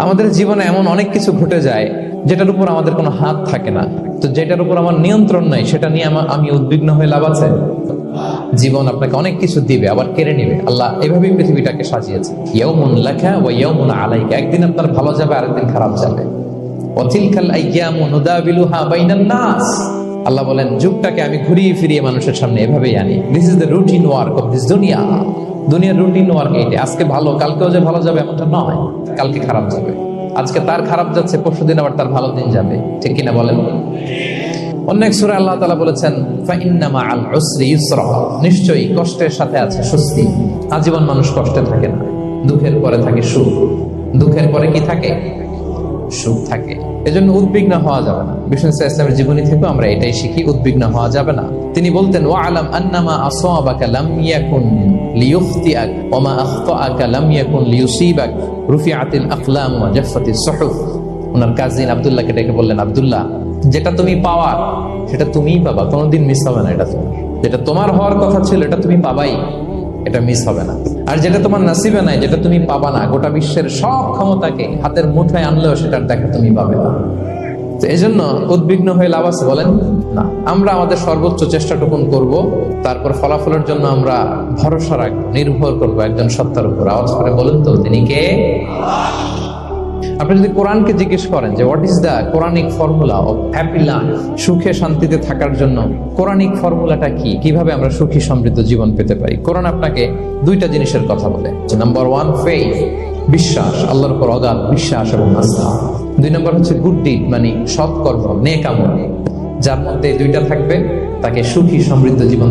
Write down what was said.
আমাদের জীবনে এমন অনেক কিছু ঘটে যায় যেটার উপর আমাদের কোনো হাত থাকে না, তো যেটার উপর আমার নিয়ন্ত্রণ নাই সেটা নিয়ে আমি উদ্বিগ্ন হয়ে লাভ আছে? জীবন আপনাকে অনেক কিছু দিবে আবার কেড়ে নিবে। আল্লাহ এভাবেই পৃথিবীটাকে সাজিয়েছে, ইয়াউমুন লাকা ওয়া ইয়াউমুন আলাইকা। একদিন আপনার ভালো যাবে, আরেকদিন খারাপ যাবে। ওয়া তিলকাল আইয়ামু নুদাবিলুহা বাইনান নাস। আল্লাহ বলেন, যুগটাকে আমি ঘুরিয়ে ফিরিয়ে মানুষের সামনে এভাবেই আনি। This is the routine work of this দুনিয়া। দুনিয়ার রুটিন ওয়ার্ক এইটা। আজকে ভালো, কালকেও যে ভালো যাবে এমনটা নয়, কালকে খারাপ যাবে। আজকে তার খারাপ যাচ্ছে, পরশুদিন আবার তার ভালো দিন যাবে, ঠিক কিনা বলেন? অনেক সূরা আল্লাহ তাআলা বলেছেন, ফাইন্না মাআল উসরি ইউসরা। নিশ্চয়ই কষ্টের সাথে আছে স্বস্তি। আজীবন মানুষ কষ্টে থাকে না, দুঃখের পরে থাকে সুখ। দুঃখের পরে কি থাকে? সুখ থাকে। এজন্য উদ্বিগ্ন হওয়া যাবে না। বিষ্ণু ইসলামের জীবনী থেকে আমরা এটাই শিখি, উদ্বিগ্ন হওয়া যাবে না। তিনি বলতেন, ওয়া'লাম আন্নামা আসাবাকা লাম ইয়াকুন লিয়ুখতিআক ওয়া মা আখতাআকা লাম ইয়াকুন লিয়ুসিবাক রুফিআতিল আকলাম ওয়া জাফফাতিস সুহুফ। ওনার কাজিন আব্দুল্লাহকে ডেকে বললেন, আব্দুল্লাহ, যেটা তুমি পাওয়ার সেটা তুমিই পাবা, কোনোদিন মিস হবে না। এটা তোমার, যেটা তোমার হওয়ার কথা ছিল এটা তুমি পাবাই, এটা মিস হবে না। আর যেটা তোমার নসিবে নাই, যেটা তুমি পাবা না, গোটা বিশ্বের সব ক্ষমতাকে হাতের মুঠোয় আনলেও সেটার দেখা তুমি পাবে না। তো এই জন্য উদ্বিগ্ন হয়ে লাভ আছে বলেন? না। আমরা আমাদের সর্বোচ্চ চেষ্টাটুকুন করব, তারপর ফলাফলের জন্য আমরা ভরসা রাখবো, নির্ভর করবো একজন সত্তার উপর। আওয়াজ করে বলেন তো, তিনি কে? আপনি যদি কোরআনকে জিজ্ঞেস করেন যে what is the Quranic formula of happy life, সুখে শান্তিতে থাকার জন্য কোরআনিক ফর্মুলাটা কি, কিভাবে আমরা সুখী সমৃদ্ধ জীবন পেতে পারি, কোরআন আপনাকে দুইটা জিনিসের কথা বলে। নাম্বার 1, ফেইথ, বিশ্বাস, আল্লাহর উপর অগাধ বিশ্বাস এবং আস্থা। 2 নম্বর হচ্ছে গুড ডিড, মানে সৎকর্ম, নেক আমল। যার মধ্যে দুইটা থাকবে তাকে সুখী সমৃদ্ধ জীবন